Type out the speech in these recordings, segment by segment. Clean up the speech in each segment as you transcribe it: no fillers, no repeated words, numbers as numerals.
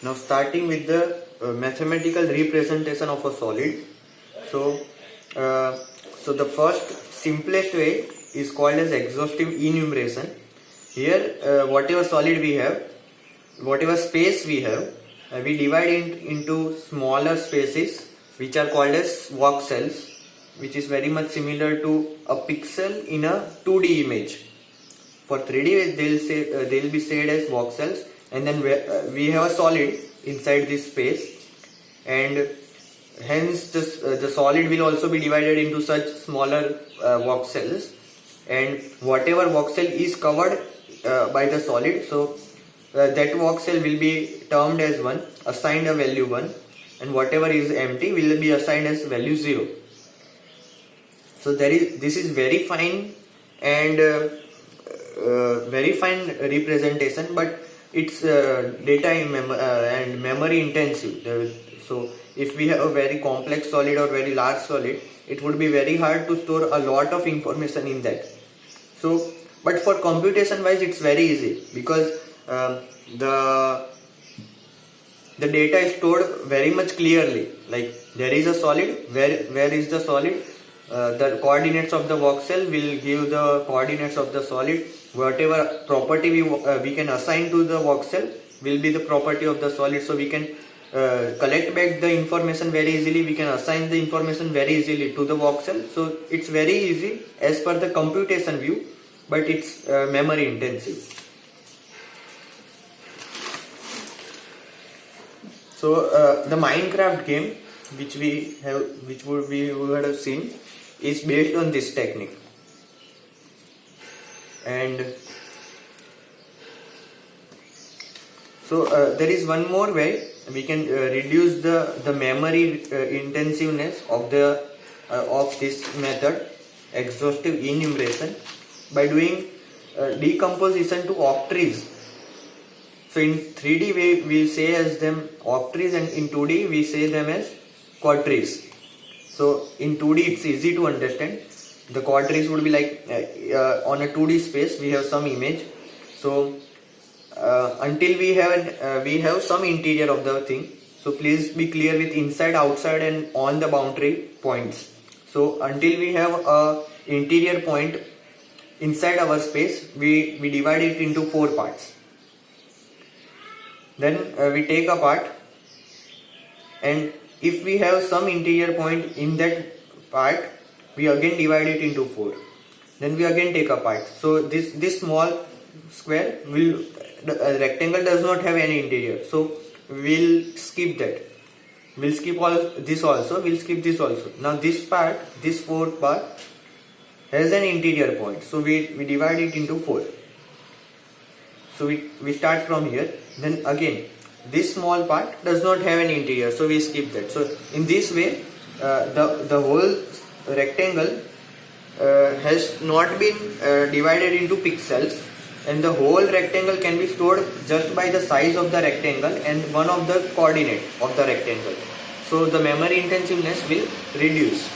Now starting with the mathematical representation of a solid. So, the first simplest way is called as exhaustive enumeration. Here, whatever solid we have, whatever space we have, we divide it into smaller spaces which are called as voxels, which is very much similar to a pixel in a 2D image. For 3D, they'll be said as voxels, and then we have a solid inside this space, and hence the solid will also be divided into such smaller voxels, and whatever voxel is covered by the solid, so that voxel will be termed as 1, assigned a value 1, and whatever is empty will be assigned as value 0. So this is very fine and very fine representation, but it's data and memory intensive. So if we have a very complex solid or very large solid, it would be very hard to store a lot of information in that. So, but for computation wise, it's very easy, because the data is stored very much clearly. Like there is a solid, where is the solid? The coordinates of the voxel will give the coordinates of the solid. Whatever property we can assign to the voxel will be the property of the solid. So we can collect back the information very easily. We can assign the information very easily to the voxel. So it's very easy as per the computation view, but it's memory intensive. So the Minecraft game, which we would have seen, is based on this technique. And so there is one more way we can reduce the memory intensiveness of this method, exhaustive enumeration, by doing decomposition to octaves. So in 3D we say as them octaves, and in 2D we say them as quadrics. So in 2D it's easy to understand. The quadrics would be like on a 2D space we have some image. So until we have some interior of the thing. So please be clear with inside, outside, and on the boundary points. So until we have a interior point inside our space, we divide it into 4 parts. Then we take a part, and if we have some interior point in that part, we again divide it into 4. Then we again take a part. So this small square the rectangle does not have any interior. So we'll skip that. We'll skip all this also. We'll skip this also. Now this part, this 4th part, has an interior point. So we divide it into 4. So we start from here. Then again, this small part does not have any interior, so we skip that. So in this way, the whole rectangle has not been divided into pixels, and the whole rectangle can be stored just by the size of the rectangle and one of the coordinate of the rectangle. So the memory intensiveness will reduce.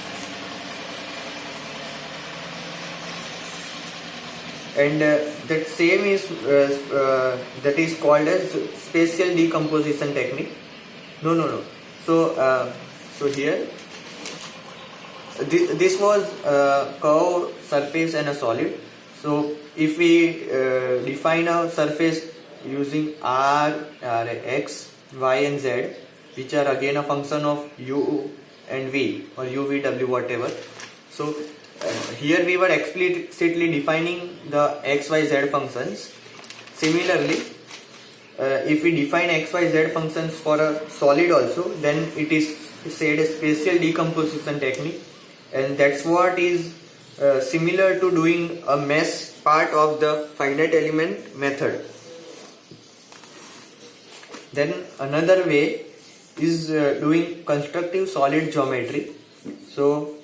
And that same is that is called as spatial decomposition technique. No. So here this was a curved surface and a solid. So if we define a surface using r, x, y, and z, which are again a function of u and v, or u, v, w, whatever. So here we were explicitly defining the x, y, z functions. Similarly, if we define x, y, z functions for a solid also, then it is said a spatial decomposition technique, and that's what is similar to doing a mesh part of the finite element method. Then another way is doing constructive solid geometry. So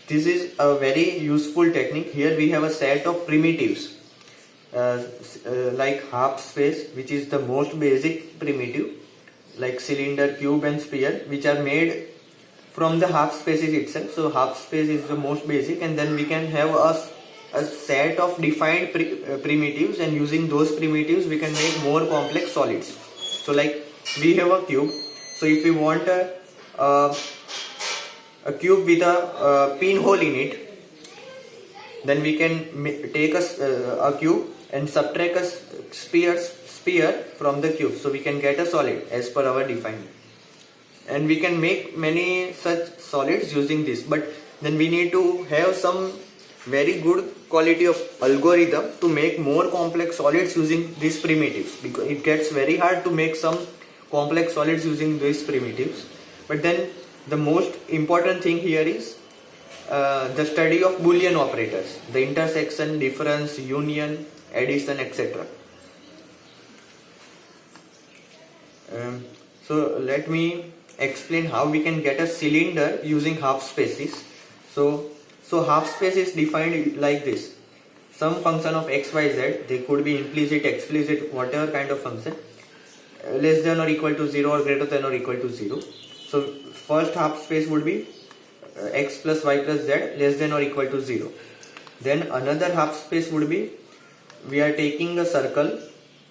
this is a very useful technique. Here we have a set of primitives like half space, which is the most basic primitive, like cylinder, cube, and sphere, which are made from the half spaces itself. So half space is the most basic, and then we can have a set of defined primitives, and using those primitives we can make more complex solids. So like we have a cube. So if we want a cube with a pinhole in it, then we can take a cube and subtract a sphere from the cube, so we can get a solid as per our defined. And we can make many such solids using this, but then we need to have some very good quality of algorithm to make more complex solids using these primitives, because it gets very hard to make some complex solids using these primitives. But then the most important thing here is the study of Boolean operators, the intersection, difference, union, addition, etc. So let me explain how we can get a cylinder using half spaces. So half space is defined like this: some function of x, y, z, they could be implicit, explicit, whatever kind of function, less than or equal to 0 or greater than or equal to 0. So first half space would be x plus y plus z less than or equal to 0. Then another half space would be, we are taking a circle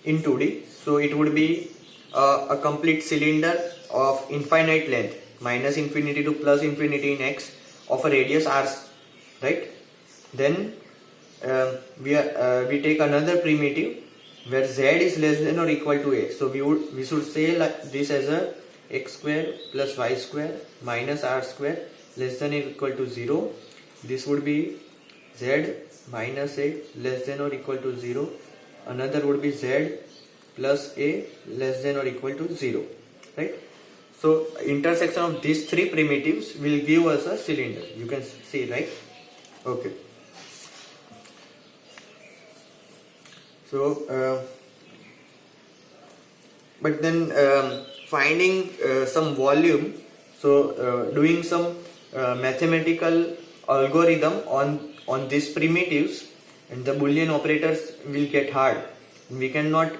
in 2D, so it would be a complete cylinder of infinite length, minus infinity to plus infinity in x, of a radius r, right? Then we take another primitive where z is less than or equal to a, so we should say like this as a x square plus y square minus r square less than or equal to 0. This would be z minus a less than or equal to 0. Another would be z plus a less than or equal to 0, right? So intersection of these three primitives will give us a cylinder. You can see, right? Okay. So but then finding some volume, so doing some mathematical algorithm on these primitives and the Boolean operators will get hard. We cannot